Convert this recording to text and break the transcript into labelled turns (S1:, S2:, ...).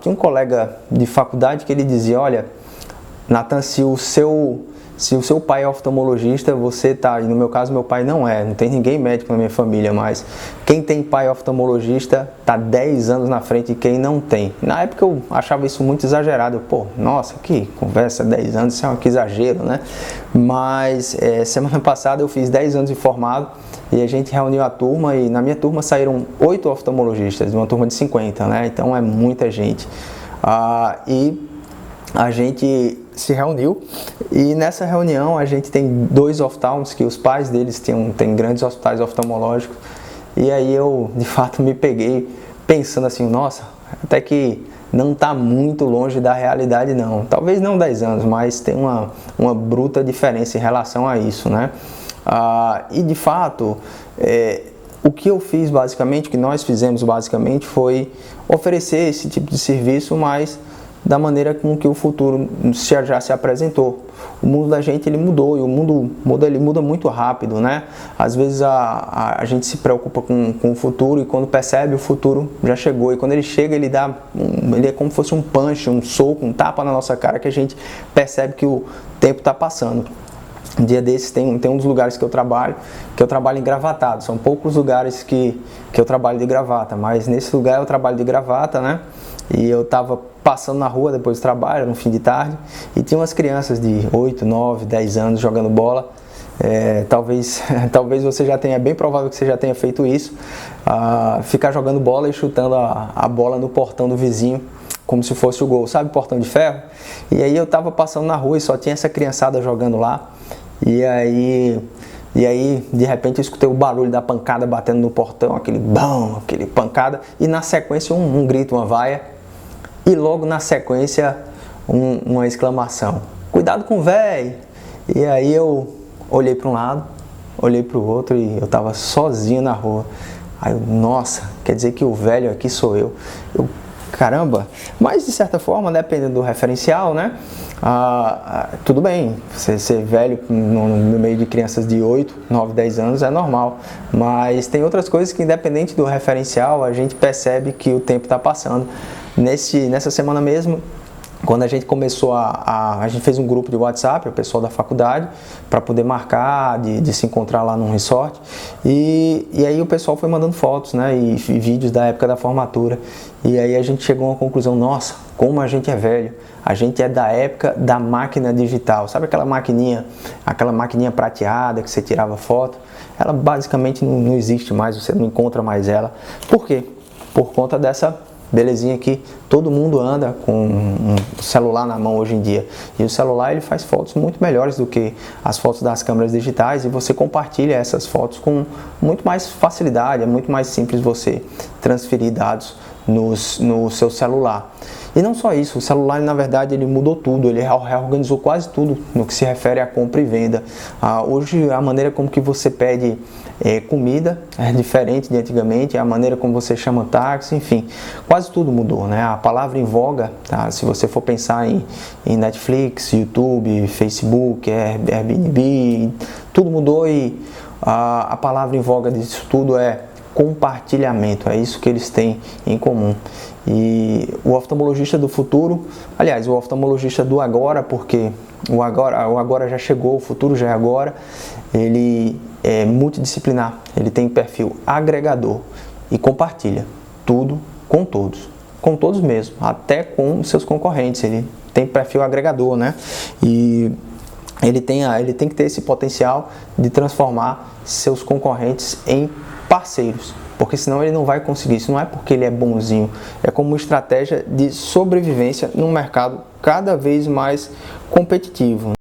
S1: Tinha um colega de faculdade que ele dizia, olha, Nathan, se o seu pai é oftalmologista, você tá, e no meu caso meu pai não tem ninguém médico na minha família, mas quem tem pai oftalmologista tá 10 anos na frente de quem não tem. Na época eu achava isso muito exagerado, pô, nossa, que conversa, 10 anos, isso é que exagero, né? Mas semana passada eu fiz 10 anos de formado e a gente reuniu a turma e na minha turma saíram 8 oftalmologistas, de uma turma de 50, né? Então é muita gente. E a gente se reuniu e nessa reunião a gente tem 2 oftalmos que os pais deles têm grandes hospitais oftalmológicos e aí eu de fato me peguei pensando assim, nossa, até que não está muito longe da realidade não, talvez não 10 anos, mas tem uma bruta diferença em relação a isso, né? E de fato, o que eu fiz basicamente, o que nós fizemos basicamente foi oferecer esse tipo de serviço, mas da maneira com que o futuro já se apresentou. O mundo da gente ele mudou e o mundo muda muito rápido, né? Às vezes a gente se preocupa com o futuro e quando percebe o futuro já chegou e quando ele chega ele é como se fosse um punch, um soco, um tapa na nossa cara que a gente percebe que o tempo está passando. Um dia desses tem um dos lugares que eu trabalho engravatado. São poucos lugares que eu trabalho de gravata, mas nesse lugar eu trabalho de gravata, né? E eu estava passando na rua depois do trabalho, no fim de tarde, e tinha umas crianças de 8, 9, 10 anos jogando bola. Talvez você já tenha, é bem provável que você já tenha feito isso, ficar jogando bola e chutando a bola no portão do vizinho, como se fosse o gol, sabe, portão de ferro? E aí eu estava passando na rua e só tinha essa criançada jogando lá, e aí de repente eu escutei o barulho da pancada batendo no portão, aquele pancada, e na sequência um grito, uma vaia, e logo na sequência uma exclamação, cuidado com o véi! E aí eu olhei para um lado, olhei para o outro e eu estava sozinho na rua. Aí eu, nossa, quer dizer que o velho aqui sou eu. Caramba, mas de certa forma, dependendo do referencial, né? Tudo bem, você ser velho no meio de crianças de 8, 9, 10 anos é normal, mas tem outras coisas que independente do referencial, a gente percebe que o tempo está passando. Nessa semana mesmo, quando a gente começou a gente fez um grupo de WhatsApp, o pessoal da faculdade, para poder marcar de se encontrar lá num resort, e aí o pessoal foi mandando fotos, né, e vídeos da época da formatura, e aí a gente chegou a uma conclusão, nossa, como a gente é velho, a gente é da época da máquina digital, sabe aquela maquininha prateada que você tirava foto? Ela basicamente não existe mais, você não encontra mais ela. Por quê? Por conta dessa belezinha que todo mundo anda com um celular na mão hoje em dia, e o celular ele faz fotos muito melhores do que as fotos das câmeras digitais e você compartilha essas fotos com muito mais facilidade, é muito mais simples você transferir dados no seu celular. E não só isso, o celular na verdade ele mudou tudo, ele reorganizou quase tudo no que se refere à compra e venda. Hoje a maneira como que você pede comida é diferente de antigamente, a maneira como você chama táxi, enfim, quase tudo mudou, né? A palavra em voga, tá? Se você for pensar em Netflix, YouTube, Facebook, Airbnb, tudo mudou e a palavra em voga disso tudo é compartilhamento, é isso que eles têm em comum. E o oftalmologista do futuro, aliás, o oftalmologista do agora, porque o agora já chegou, o futuro já é agora, ele é multidisciplinar, ele tem perfil agregador e compartilha tudo com todos mesmo, até com seus concorrentes, ele tem perfil agregador, né? E ele tem que ter esse potencial de transformar seus concorrentes em parceiros, porque senão ele não vai conseguir. Isso não é porque ele é bonzinho, é como uma estratégia de sobrevivência num mercado cada vez mais competitivo.